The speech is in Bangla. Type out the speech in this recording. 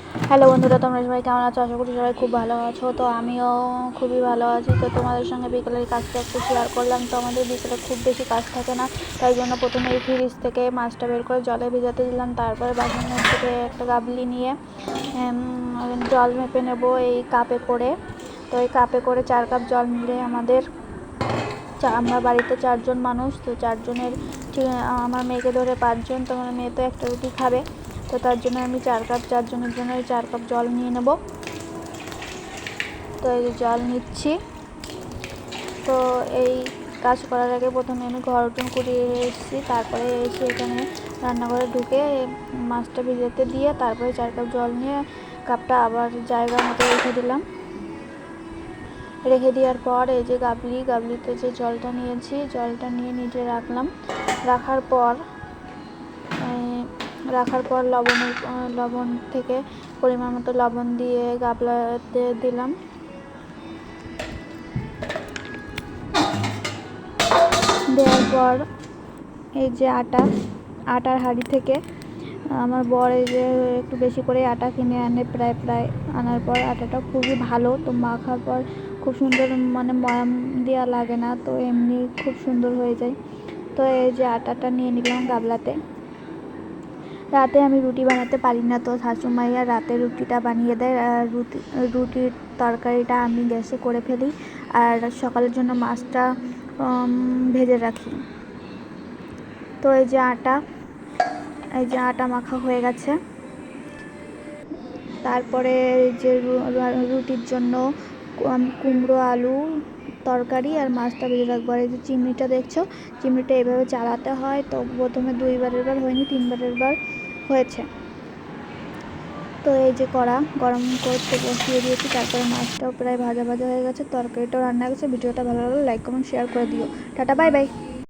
হ্যালো বন্ধুরা, তোমরা সবাই কেমন আছো? আশা করি সবাই খুব ভালো আছো। তো আমিও খুবই ভালো আছি। তো তোমাদের সঙ্গে বিকেলের কাজটা একটু শেয়ার করলাম। তো আমাদের বিকেলে খুব বেশি কাজ থাকে না, তাই জন্য প্রথমে এই ফ্রিজ থেকে মাছটা বের করে জলে ভিজাতে দিলাম। তারপরে বাসনের থেকে একটা গাবলি নিয়ে জল মেপে নেব এই কাপে করে। তো এই কাপে করে 4 কাপ জল নিলে আমাদের আমরা বাড়িতে 4 জন মানুষ। তো 4 জনের আমার মেয়েকে ধরে 5 জন। তো আমার মেয়ে তো একটা রুটি খাবে, তো তার জন্য আমি 4 কাপ 4 জনের জন্য 4 কাপ জল নিয়ে নেব। তো এই জল নিচ্ছি। তো এই কাজ করার আগে প্রথমে আমি ঘর উঠোন কুড়িয়ে এসেছি, তারপরে এসে এখানে রান্নাঘরে ঢুকে মাছটা ভিজাতে দিয়ে তারপরে 4 কাপ জল নিয়ে কাপটা আবার জায়গা মতো রেখে দিলাম। রেখে দেওয়ার পর এই যে গাবলিতে যে জলটা নিয়েছি, জলটা নিয়ে নিচে রাখলাম। রাখার পর লবণ থেকে পরিমাণ মতো লবণ দিয়ে গাবলাতে দিলাম। দেওয়ার পর এই যে আটার হাঁড়ি থেকে আমার বর এই যে একটু বেশি করে আটা কিনে আনে, প্রায় আনার পর আটাটা খুবই ভালো। তো মাখার পর খুব সুন্দর, মানে ময়াম দেওয়া লাগে না, তো এমনি খুব সুন্দর হয়ে যায়। তো এই যে আটাটা নিয়ে নিলাম গাবলাতে। রাতে আমি রুটি বানাতে পারি না, তো শাশুড়িমাইয়া রাতে রুটিটা বানিয়ে দেয়। আর রুটির তরকারিটা আমি গ্যাসে করে ফেলি, আর সকালের জন্য মাছটা ভেজে রাখি। তো এই যে আটা মাখা হয়ে গেছে। তারপরে যে রুটির জন্য কুমড়ো আলু তরকারি আর মাছটা ভেজে রাখবো। আর এই যে চিমনিটা দেখছো, চিমনিটা এভাবে চালাতে হয়। তো প্রথমে 2বারের বার হয়নি, 3বারের বার হয়েছে। তো এই যে কড়া গরম করতে বসিয়ে দিয়েছি। তারপরে মাছটাও প্রায় ভাজা হয়ে গেছে, তরকারিটাও রান্না হয়ে গেছে। ভিডিওটা ভালো লাগলে লাইক কমেন্ট শেয়ার করে দিও। Tata, bye bye.